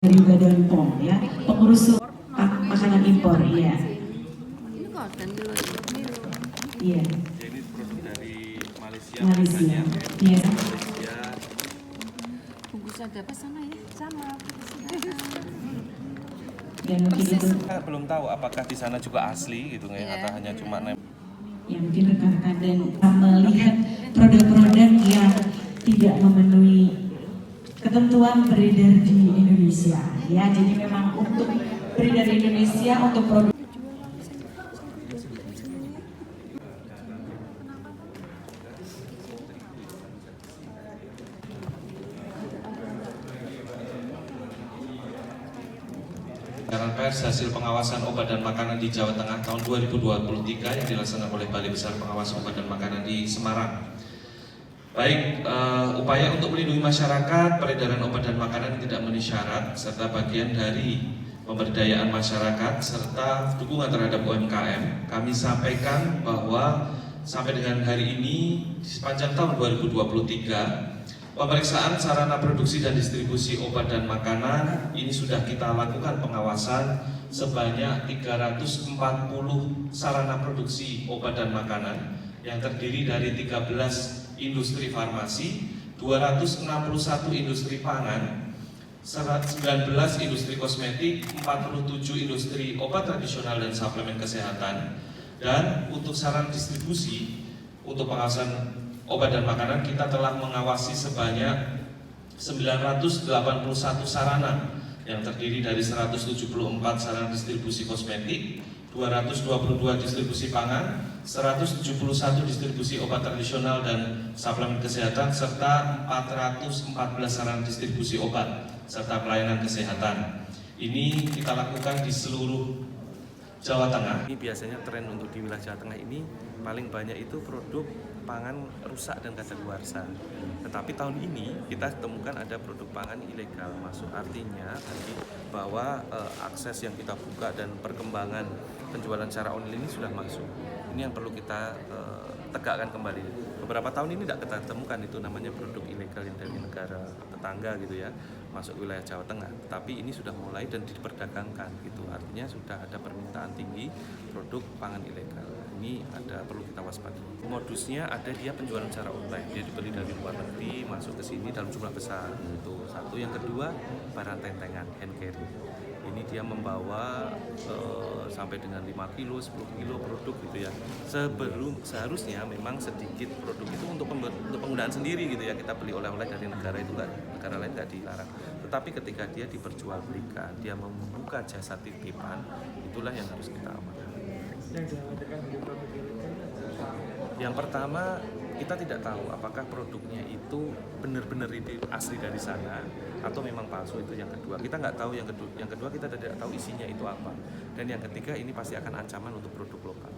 dari Badan POM ya, pengurus makanan impor ya. Ini konten dulu. Iya. Ini produk dari Malaysia. Malaysia. Iya. Malaysia. Bungkus ada apa sana ya? Sama. Dan mungkin itu Kita belum tahu apakah di sana juga asli gitu ya, atau hanya cuma ya mungkin rekan-rekan dan melihat produk-produk yang tidak memenuhi ketentuan beredar di Indonesia ya. Jadi memang untuk beredar di Indonesia untuk produk Siaran pers hasil pengawasan obat dan makanan di Jawa Tengah tahun 2023 yang dilaksanakan oleh Balai Besar Pengawas Obat dan Makanan di Semarang. Baik, upaya untuk melindungi masyarakat, peredaran obat dan makanan tidak memenuhi syarat, serta bagian dari pemberdayaan masyarakat, serta dukungan terhadap UMKM. Kami sampaikan bahwa sampai dengan hari ini, sepanjang tahun 2023, pemeriksaan sarana produksi dan distribusi obat dan makanan ini sudah kita lakukan pengawasan sebanyak 340 sarana produksi obat dan makanan yang terdiri dari 13 industri farmasi, 261 industri pangan, 19 industri kosmetik, 47 industri obat tradisional dan suplemen kesehatan. Dan untuk sarana distribusi, untuk pengawasan obat dan makanan kita telah mengawasi sebanyak 981 sarana yang terdiri dari 174 sarana distribusi kosmetik, 222 distribusi pangan, 171 distribusi obat tradisional dan suplemen kesehatan, serta 414 sarana distribusi obat serta pelayanan kesehatan. Ini kita lakukan di seluruh Jawa Tengah. ini biasanya tren untuk di wilayah Jawa Tengah ini paling banyak itu produk pangan rusak dan kadaluarsa. Tetapi tahun ini kita temukan ada produk pangan ilegal masuk, artinya tadi bahwa akses yang kita buka dan perkembangan penjualan secara online ini sudah masuk. Ini yang perlu kita tegakkan kembali. Beberapa tahun ini tidak kita temukan itu namanya produk ilegal yang dari negara tetangga gitu ya, masuk wilayah Jawa Tengah. Tapi ini sudah mulai dan diperdagangkan gitu. Artinya sudah ada permintaan tinggi produk pangan ilegal. Ini ada perlu kita waspadai. Modusnya ada dia penjualan secara online. Dia dibeli dari luar negeri, masuk ke sini dalam jumlah besar. Itu satu. Yang kedua, barang tentengan, hand carry. Ini dia membawa sampai dengan 5 kilo, 10 kilo produk gitu ya. Seharusnya memang sedikit produk itu untuk penggunaan sendiri gitu ya. Kita beli oleh-oleh dari negara itu negara lain nggak dilarang. Tetapi ketika dia diperjualbelikan, dia membuka jasa titipan, itulah yang harus kita amankan. Yang pertama, kita tidak tahu apakah produknya itu benar-benar asli dari sana atau memang palsu. Itu yang kedua, kita nggak tahu. Yang kedua kita tidak tahu isinya itu apa. Dan yang ketiga, ini pasti akan ancaman untuk produk lokal.